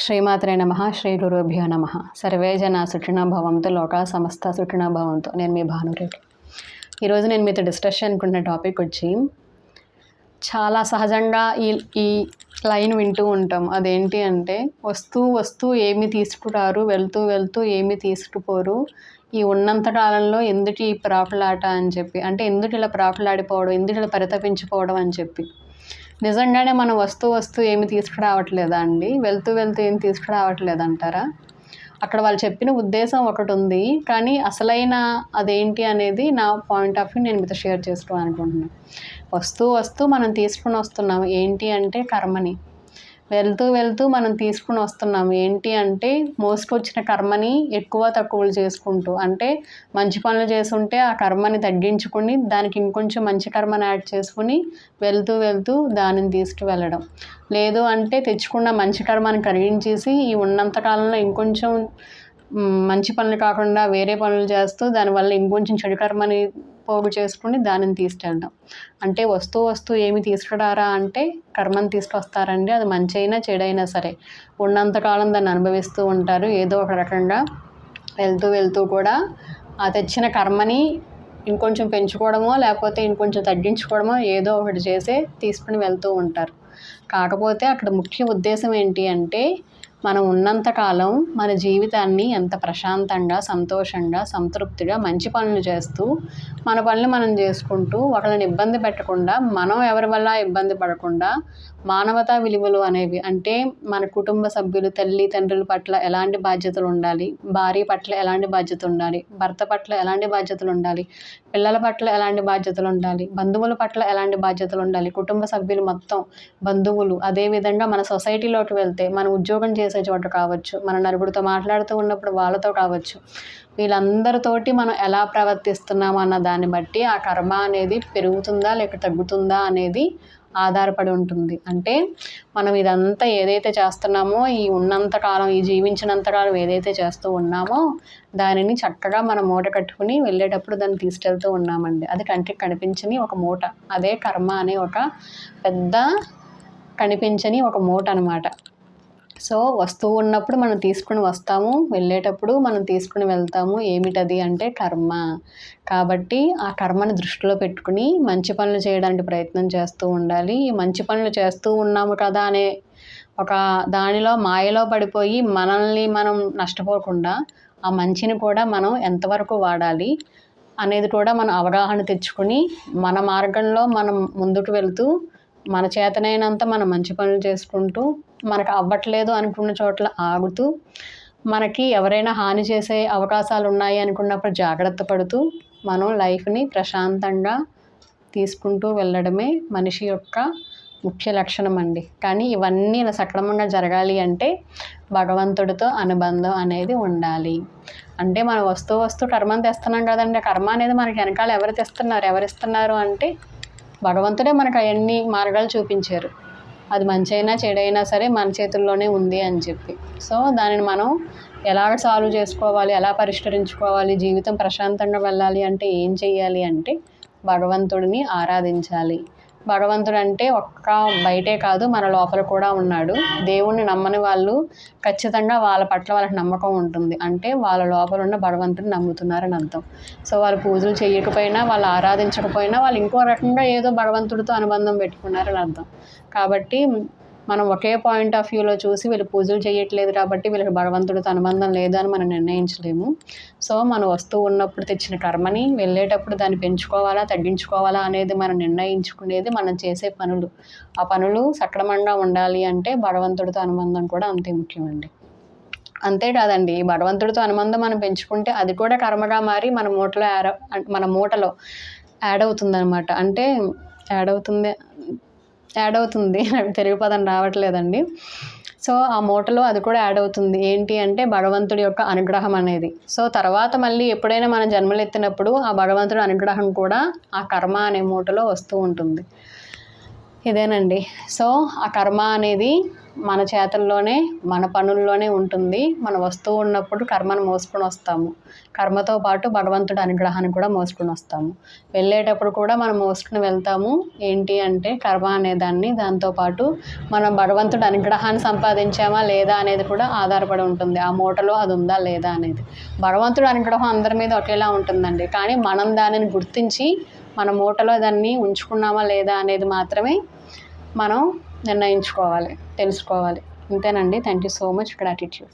శ్రీమాత్రే నమః. శ్రీ గురుభ్యో నమః. సర్వే జన సుఖినో భవంతు, లోకా సమస్త సుఖినో భవంతు. నేను మీ భానురెడ్డి. ఈరోజు నేను మీతో డిస్కస్ అనుకున్న టాపిక్ వచ్చి, చాలా సహజంగా ఈ లైన్ వింటూ ఉంటాం. అదేంటి అంటే, వస్తూ ఏమి తీసుకురారు, వెళ్తూ వెళ్తూ ఏమి తీసుకుపోరు, ఈ ఉన్నంత కాలంలో ఎందుకు ఈ ప్రాకులాట అని చెప్పి, అంటే ఎందుకు ఇలా ప్రాకులాడిపోవడం, ఎందుకు ఇలా పరితపించిపోవడం అని చెప్పి. నిజంగానే మనం వస్తూ ఏమి తీసుకురావట్లేదా అండి? వెళ్తూ ఏమి తీసుకురావట్లేదు అంటారా? అక్కడ వాళ్ళు చెప్పిన ఉద్దేశం ఒకటి ఉంది, కానీ అసలైన అదేంటి అనేది నా పాయింట్ ఆఫ్ వ్యూ నేను మీతో షేర్ చేసుకోవాలనుకుంటున్నాను. వస్తూ మనం తీసుకుని వస్తున్నాం ఏంటి అంటే కర్మని. వెళ్తూ మనం తీసుకుని వస్తున్నాం ఏంటి అంటే మోసుకొచ్చిన కర్మని ఎక్కువ తక్కువలు చేసుకుంటూ, అంటే మంచి పనులు చేసుంటే ఆ కర్మని తగ్గించుకుని దానికి ఇంకొంచెం మంచి కర్మని యాడ్ చేసుకుని వెళ్తూ దానిని తీసుకువెళ్ళడం. లేదు అంటే తెచ్చుకున్న మంచి కర్మని కరిగించేసి ఈ ఉన్నంత కాలంలో ఇంకొంచెం మంచి పనులు కాకుండా వేరే పనులు చేస్తూ దానివల్ల ఇంకొంచెం చెడు కర్మని పోగు చేసుకుని దానిని తీసుకెళ్ళడం. అంటే వస్తూ ఏమి తీసుకురారా అంటే కర్మని తీసుకొస్తారండి. అది మంచి అయినా చెడైనా సరే ఉన్నంతకాలం దాన్ని అనుభవిస్తూ ఉంటారు. ఏదో ఒక రకంగా వెళ్తూ కూడా ఆ తెచ్చిన కర్మని ఇంకొంచెం పెంచుకోవడమో లేకపోతే ఇంకొంచెం తగ్గించుకోవడమో ఏదో ఒకటి చేసే తీసుకుని వెళ్తూ ఉంటారు. కాకపోతే అక్కడ ముఖ్య ఉద్దేశం ఏంటి అంటే, మనం ఉన్నంతకాలం మన జీవితాన్ని ఎంత ప్రశాంతంగా, సంతోషంగా, సంతృప్తిగా మంచి పనులు చేస్తూ మన పనులు మనం చేసుకుంటూ ఒకరిని ఇబ్బంది పెట్టకుండా, మనం ఎవరి వల్ల ఇబ్బంది పడకుండా, మానవతా విలువలు అనేవి, అంటే మన కుటుంబ సభ్యులు, తల్లి తండ్రుల పట్ల ఎలాంటి బాధ్యతలు ఉండాలి, భార్య పట్ల ఎలాంటి బాధ్యత ఉండాలి, భర్త పట్ల ఎలాంటి బాధ్యతలు ఉండాలి, పిల్లల పట్ల ఎలాంటి బాధ్యతలు ఉండాలి, బంధువుల పట్ల ఎలాంటి బాధ్యతలు ఉండాలి, కుటుంబ సభ్యులు మొత్తం, బంధువులు, అదేవిధంగా మన సొసైటీలోకి వెళ్తే మన ఉద్యోగం చేసే చోట కావచ్చు, మన నలుగురితో మాట్లాడుతూ ఉన్నప్పుడు వాళ్ళతో కావచ్చు, వీళ్ళందరితోటి మనం ఎలా ప్రవర్తిస్తున్నాం అన్న దాన్ని బట్టి ఆ కర్మ అనేది పెరుగుతుందా లేక తగ్గుతుందా అనేది ఆధారపడి ఉంటుంది. అంటే మనం ఇదంతా ఏదైతే చేస్తున్నామో, ఈ ఉన్నంతకాలం, ఈ జీవించినంతకాలం ఏదైతే చేస్తూ ఉన్నామో దానిని చక్కగా మనం మూట కట్టుకుని వెళ్ళేటప్పుడు దాన్ని తీసుకెళ్తూ ఉన్నామండి. అది కంటికి కనిపించని ఒక మూట, అదే కర్మ అనే ఒక పెద్ద కనిపించని ఒక మూట అనమాట. సో వస్తూ ఉన్నప్పుడు మనం తీసుకుని వస్తాము, వెళ్ళేటప్పుడు మనం తీసుకుని వెళ్తాము. ఏమిటది అంటే కర్మ. కాబట్టి ఆ కర్మను దృష్టిలో పెట్టుకుని మంచి పనులు చేయడానికి ప్రయత్నం చేస్తూ ఉండాలి. ఈ మంచి పనులు చేస్తూ ఉన్నాము కదా అనే ఒక దానిలో మాయలో పడిపోయి మనల్ని మనం నష్టపోకుండా ఆ మంచిని కూడా మనం ఎంతవరకు వాడాలి అనేది కూడా మనం అవగాహన తెచ్చుకుని మన మార్గంలో మనం ముందుకు వెళ్తూ మన చేతనైనంత మనం మంచి పనులు చేసుకుంటూ, మనకు అవ్వట్లేదు అనుకున్న చోట్ల ఆగుతూ, మనకి ఎవరైనా హాని చేసే అవకాశాలు ఉన్నాయి అనుకున్నప్పుడు జాగ్రత్త పడుతూ మనం లైఫ్ని ప్రశాంతంగా తీసుకుంటూ వెళ్ళడమే మనిషి యొక్క ముఖ్య లక్షణం అండి. కానీ ఇవన్నీ ఇలా సక్రమంగా జరగాలి అంటే భగవంతుడితో అనుబంధం అనేది ఉండాలి. అంటే మనం వస్తూ కర్మను తెస్తున్నాం కదండి. ఆ కర్మ అనేది మనకి వెనకాల ఎవరిస్తున్నారు అంటే భగవంతుడే మనకు అవన్నీ మార్గాలు చూపించారు. అది మంచి అయినా చెడైనా సరే మన చేతుల్లోనే ఉంది అని చెప్పి. సో దానిని మనం ఎలాగ సాల్వ్ చేసుకోవాలి, ఎలా పరిష్కరించుకోవాలి, జీవితం ప్రశాంతంగా వెళ్ళాలి అంటే ఏం చెయ్యాలి అంటే భగవంతుడిని ఆరాధించాలి. భగవంతుడు అంటే ఒక్క బయటే కాదు, మన లోపల కూడా ఉన్నాడు. దేవుణ్ణి నమ్మని వాళ్ళు ఖచ్చితంగా వాళ్ళ పట్ల వాళ్ళకి నమ్మకం ఉంటుంది. అంటే వాళ్ళ లోపల ఉన్న భగవంతుడిని నమ్ముతున్నారని అర్థం. సో వాళ్ళు పూజలు చేయకపోయినా, వాళ్ళు ఆరాధించకపోయినా వాళ్ళు ఇంకో రకంగా ఏదో భగవంతుడితో అనుబంధం పెట్టుకున్నారని అర్థం. కాబట్టి మనం ఒకే పాయింట్ ఆఫ్ వ్యూలో చూసి వీళ్ళు పూజలు చేయట్లేదు కాబట్టి వీళ్ళకి భగవంతుడితో అనుబంధం లేదు అని మనం నిర్ణయించలేము. సో మనం వస్తూ ఉన్నప్పుడు తెచ్చిన కర్మని వెళ్ళేటప్పుడు దాన్ని పెంచుకోవాలా తగ్గించుకోవాలా అనేది మనం నిర్ణయించుకునేది మనం చేసే పనులు. ఆ పనులు సక్రమంగా ఉండాలి అంటే భగవంతుడితో అనుబంధం కూడా అంతే ముఖ్యమండి. అంతేకాదండి, భగవంతుడితో అనుబంధం మనం పెంచుకుంటే అది కూడా కర్మగా మారి మన మూటలో యాడ్ అవుతుంది అనమాట. అంటే యాడ్ అవుతుంది నాకు తెలుగు పదం రావట్లేదండి. సో ఆ మూటలో అది కూడా యాడ్ అవుతుంది. ఏంటి అంటే భగవంతుడి యొక్క అనుగ్రహం అనేది. సో తర్వాత మళ్ళీ ఎప్పుడైనా మనం జన్మలు ఎత్తినప్పుడు ఆ భగవంతుడి అనుగ్రహం కూడా ఆ కర్మ అనే మూటలో వస్తూ ఉంటుంది. ఇదేనండి. సో ఆ కర్మ అనేది మన చేతుల్లోనే మన పనుల్లోనే ఉంటుంది. మన వస్తువు ఉన్నప్పుడు కర్మను మోసుకొని వస్తాము. కర్మతో పాటు భగవంతుడి అనుగ్రహాన్ని కూడా మోసుకొని వస్తాము. వెళ్ళేటప్పుడు కూడా మనం మోసుకుని వెళ్తాము. ఏంటి అంటే కర్మ అనేదాన్ని, దాంతోపాటు మనం భగవంతుడి అనుగ్రహాన్ని సంపాదించామా లేదా అనేది కూడా ఆధారపడి ఉంటుంది. ఆ మూటలో అది ఉందా లేదా అనేది. భగవంతుడి అనుగ్రహం అందరి మీద ఒకేలా ఉంటుందండి. కానీ మనం దానిని గుర్తించి మన మూటలో దాన్ని ఉంచుకున్నామా లేదా అనేది మాత్రమే మనం నిర్ణయించుకోవాలి, తెలుసుకోవాలి. అంతేనండి. Thank you so much. Gratitude.